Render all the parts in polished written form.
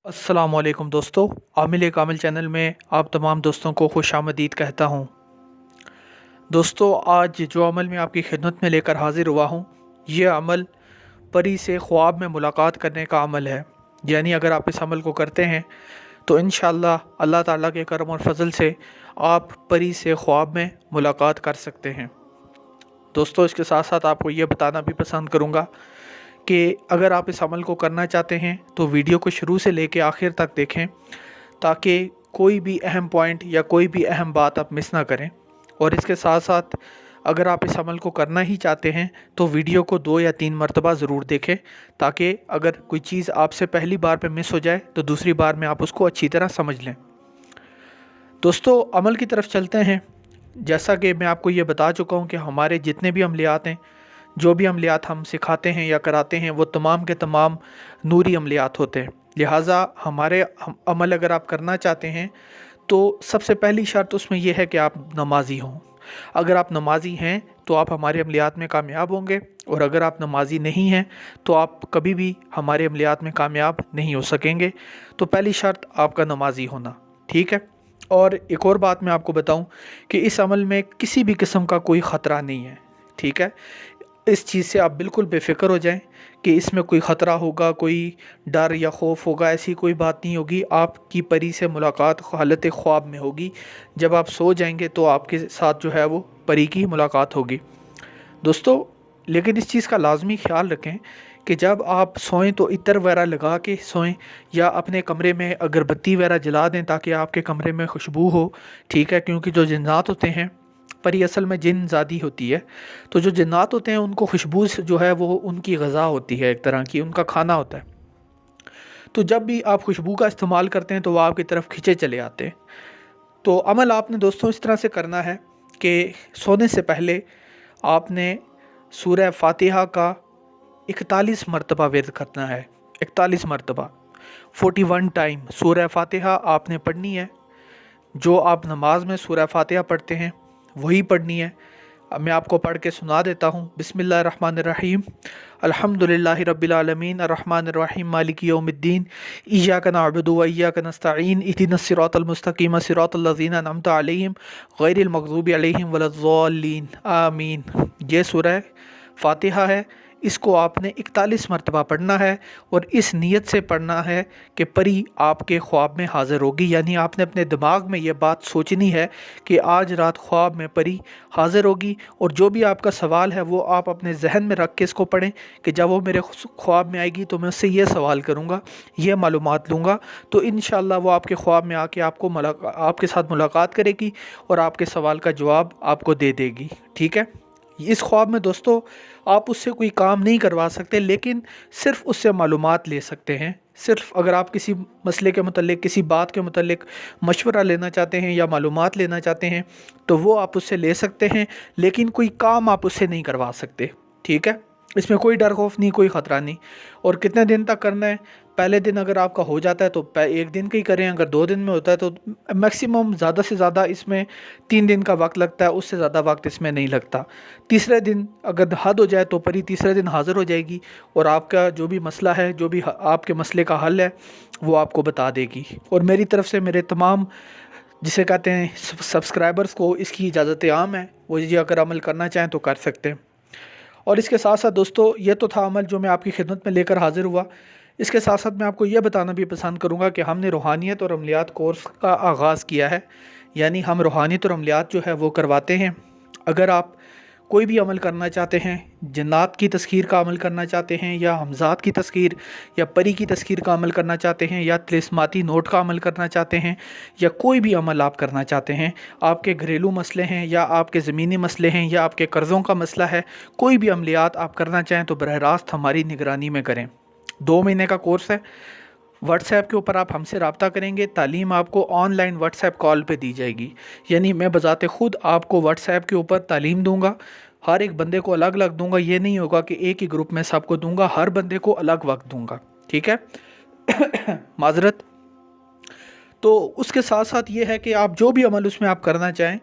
अस्सलामुअलैकुम दोस्तों, आमिल कामिल चैनल में आप तमाम दोस्तों को खुश आमदीद कहता हूँ। दोस्तों, आज जो अमल मैं आपकी खिदमत में लेकर हाजिर हुआ हूँ, ये अमल परी से ख्वाब में मुलाकात करने का अमल है। यानी अगर आप इस अमल को करते हैं तो इंशाअल्लाह अल्लाह ताला के करम और फजल से आप परी से ख्वाब में मुलाकात कर सकते हैं। दोस्तों, इसके साथ साथ आपको ये बताना भी पसंद करूँगा कि अगर आप इस अमल को करना चाहते हैं तो वीडियो को शुरू से लेकर आखिर तक देखें, ताकि कोई भी अहम पॉइंट या कोई भी अहम बात आप मिस ना करें। और इसके साथ साथ अगर आप इस अमल को करना ही चाहते हैं तो वीडियो को 2 या 3 मरतबा ज़रूर देखें, ताकि अगर कोई चीज़ आपसे पहली बार पे मिस हो जाए तो दूसरी बार में आप उसको अच्छी तरह समझ लें। दोस्तों, अमल की तरफ चलते हैं। जैसा कि मैं आपको ये बता चुका हूँ कि हमारे जितने भी अमलियात हैं, जो भी अमलियात हम सिखाते हैं या कराते हैं, वो तमाम के तमाम नूरी अमलियात होते हैं। लिहाजा हमारे अमल अगर आप करना चाहते हैं तो सबसे पहली शर्त उसमें यह है कि आप नमाजी हों। अगर आप नमाजी हैं तो आप हमारे अमलियात में कामयाब होंगे, और अगर आप नमाजी नहीं हैं तो आप कभी भी हमारे अमलियात में कामयाब नहीं हो सकेंगे। तो पहली शर्त आपका नमाजी होना, ठीक है। और एक और बात मैं आपको बताऊं कि इस अमल में किसी भी किस्म का कोई ख़तरा नहीं है, ठीक है। इस चीज़ से आप बिल्कुल बेफिक्र हो जाएं कि इसमें कोई ख़तरा होगा, कोई डर या खौफ होगा, ऐसी कोई बात नहीं होगी। आपकी परी से मुलाकात हालत ख्वाब में होगी। जब आप सो जाएंगे तो आपके साथ जो है वो परी की मुलाकात होगी। दोस्तों, लेकिन इस चीज़ का लाजमी ख्याल रखें कि जब आप सोएं तो इत्र वगैरह लगा के सोएं, या अपने कमरे में अगरबत्ती वगैरह जला दें ताकि आपके कमरे में खुशबू हो, ठीक है। क्योंकि जो जिन्नात होते हैं, परी असल में जिन ज़ादी होती है, तो जो जिन्नात होते हैं उनको खुशबू जो है वो उनकी ग़ज़ा होती है, एक तरह की उनका खाना होता है। तो जब भी आप खुशबू का इस्तेमाल करते हैं तो वो आपकी तरफ खिंचे चले आते हैं। तो अमल आपने दोस्तों इस तरह से करना है कि सोने से पहले आपने सूरह फातिहा का 41 मरतबा विर्द करना है। 41 मरतबा, 41 टाइम सूरह फातिहा आपने पढ़नी है। जो आप नमाज में सूरह फातिहा पढ़ते हैं वही पढ़नी है। अब मैं आपको पढ़ के सुना देता हूँ। बिस्मिल्लाहिर्रहमानिर्रहीम, अल्हम्दुलिल्लाहि रब्बिल आलमीन, अर्रहमानिर्रहीम, मालिकी यौमिद्दीन, इय्याका नअबुदु व इय्याका नस्तईन, इहदिनस सिरातल मुस्तकीम, सिरातल लज़ीना अनअमता अलैहिम, गैरिल मग़ज़ूबि अलैहिम वलद्दॉल्लीन, आमीन। ये सूरह फातिहा है। इसको आपने 41 मरतबा पढ़ना है, और इस नीयत से पढ़ना है कि परी आपके ख्वाब में हाज़िर होगी। यानी आपने अपने दिमाग में ये बात सोचनी है कि आज रात ख्वाब में परी हाज़िर होगी, और जो भी आपका सवाल है वो आप अपने जहन में रख के इसको पढ़ें कि जब वो मेरे ख्वाब में आएगी तो मैं उससे ये सवाल करूँगा, ये मालूमात लूँगा, तो इंशाअल्लाह वो आपके ख्वाब में आके आपके साथ मुलाकात करेगी और आपके सवाल का जवाब आपको दे देगी, ठीक है। इस ख्वाब में दोस्तों आप उससे कोई काम नहीं करवा सकते, लेकिन सिर्फ़ उससे मालूमात ले सकते हैं। सिर्फ़ अगर आप किसी मसले के मतलब, किसी बात के मतलब मशवरा लेना चाहते हैं या मालूमात लेना चाहते हैं तो वो आप उससे ले सकते हैं, लेकिन कोई काम आप उससे नहीं करवा सकते, ठीक है। इसमें कोई डर खौफ नहीं, कोई ख़तरा नहीं। और कितने दिन तक करना है? पहले दिन अगर आपका हो जाता है तो 1 दिन का ही करें। अगर 2 दिन में होता है तो मैक्सिमम ज़्यादा से ज़्यादा इसमें 3 दिन का वक्त लगता है, उससे ज़्यादा वक्त इसमें नहीं लगता। तीसरे दिन अगर हद हो जाए तो परी तीसरे दिन हाज़िर हो जाएगी, और आपका जो भी मसला है, जो भी आपके मसले का हल है, वो आपको बता देगी। और मेरी तरफ़ से मेरे तमाम जिसे कहते हैं सब्सक्राइबर्स को इसकी इजाज़त आम है, वो ये अगर अमल करना चाहें तो कर सकते हैं। और इसके साथ साथ दोस्तों, ये तो था अमल जो मैं आपकी खिदमत में लेकर हाज़िर हुआ। इसके साथ साथ मैं आपको ये बताना भी पसंद करूँगा कि हमने रूहानियत और अमलियात कोर्स का आगाज़ किया है। यानी हम रूहानियत और अमलियात जो है वो करवाते हैं। अगर आप कोई भी अमल करना चाहते हैं, जन्नात की तस्खीर का अमल करना चाहते हैं, या हमज़ात की तस्खीर या परी की तस्खीर का अमल करना चाहते हैं, या तिलिस्माती नोट का अमल करना चाहते हैं, या कोई भी अमल आप करना चाहते हैं, आपके घरेलू मसले हैं या आपके ज़मीनी मसले हैं या आपके कर्ज़ों का मसला है, कोई भी अमलियात आप करना चाहें तो बरह रास्त हमारी निगरानी में करें। 2 महीने का कोर्स है। व्हाट्सएप के ऊपर आप हमसे रब्ता करेंगे। तालीम आपको ऑनलाइन व्हाट्सएप कॉल पे दी जाएगी। यानी मैं बजाते ख़ुद आपको व्हाट्सएप के ऊपर तालीम दूंगा। हर एक बंदे को अलग अलग दूंगा। ये नहीं होगा कि एक ही ग्रुप में सबको दूंगा, हर बंदे को अलग वक्त दूंगा, ठीक है। माजरत। तो उसके साथ साथ ये है कि आप जो भी अमल उसमें आप करना चाहें,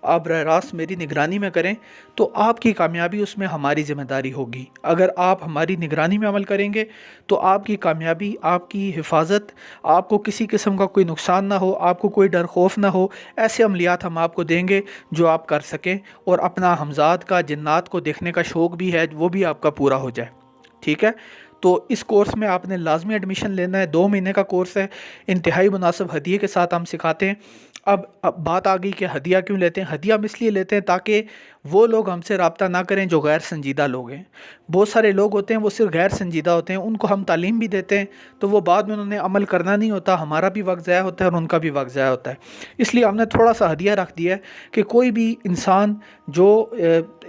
آپ براہ راست میری نگرانی میں کریں تو آپ کی کامیابی اس میں ہماری ذمہ داری ہوگی۔ اگر آپ ہماری نگرانی میں عمل کریں گے تو آپ کی کامیابی، آپ کی حفاظت، آپ کو کسی قسم کا کوئی نقصان نہ ہو، آپ کو کوئی ڈر خوف نہ ہو، ایسے عملیات ہم آپ کو دیں گے جو آپ کر سکیں، اور اپنا ہمزاد کا، جنات کو دیکھنے کا شوق بھی ہے وہ بھی آپ کا پورا ہو جائے۔ ٹھیک ہے، تو اس کورس میں آپ نے لازمی ایڈمیشن لینا ہے، 2 مہینے کا کورس ہے، انتہائی مناسب ہدیے کے ساتھ ہم سکھاتے ہیں۔ اب بات آ گئی کہ ہدیہ کیوں لیتے ہیں؟ ہدیہ ہم اس لیے لیتے ہیں تاکہ وہ لوگ ہم سے رابطہ نہ کریں جو غیر سنجیدہ لوگ ہیں۔ بہت سارے لوگ ہوتے ہیں وہ صرف غیر سنجیدہ ہوتے ہیں، ان کو ہم تعلیم بھی دیتے ہیں تو وہ بعد میں انہوں نے عمل کرنا نہیں ہوتا، ہمارا بھی وقت ضائع ہوتا ہے اور ان کا بھی وقت ضائع ہوتا ہے۔ اس لیے ہم نے تھوڑا سا ہدیہ رکھ دیا ہے کہ کوئی بھی انسان جو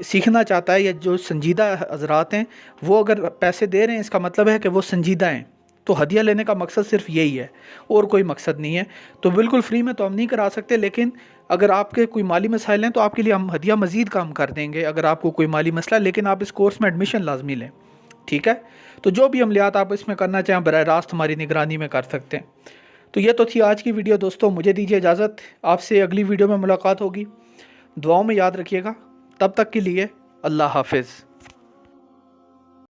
سیکھنا چاہتا ہے یا جو سنجیدہ حضرات ہیں وہ اگر پیسے دے رہے ہیں اس کا مطلب ہے کہ وہ سنجیدہ ہیں۔ تو ہدیہ لینے کا مقصد صرف یہی ہے اور کوئی مقصد نہیں ہے۔ تو بالکل فری میں تو ہم نہیں کرا سکتے، لیکن اگر آپ کے کوئی مالی مسائل ہیں تو آپ کے لیے ہم ہدیہ مزید کم کر دیں گے اگر آپ کو کوئی مالی مسئلہ ہے، لیکن آپ اس کورس میں ایڈمیشن لازمی لیں۔ ٹھیک ہے، تو جو بھی عملیات آپ اس میں کرنا چاہیں براہ راست ہماری نگرانی میں کر سکتے ہیں۔ تو یہ تو تھی آج کی ویڈیو دوستوں، مجھے دیجیے اجازت، آپ سے اگلی ویڈیو میں ملاقات ہوگی۔ دعاؤں میں یاد رکھیے گا، تب تک کے لیے اللہ حافظ۔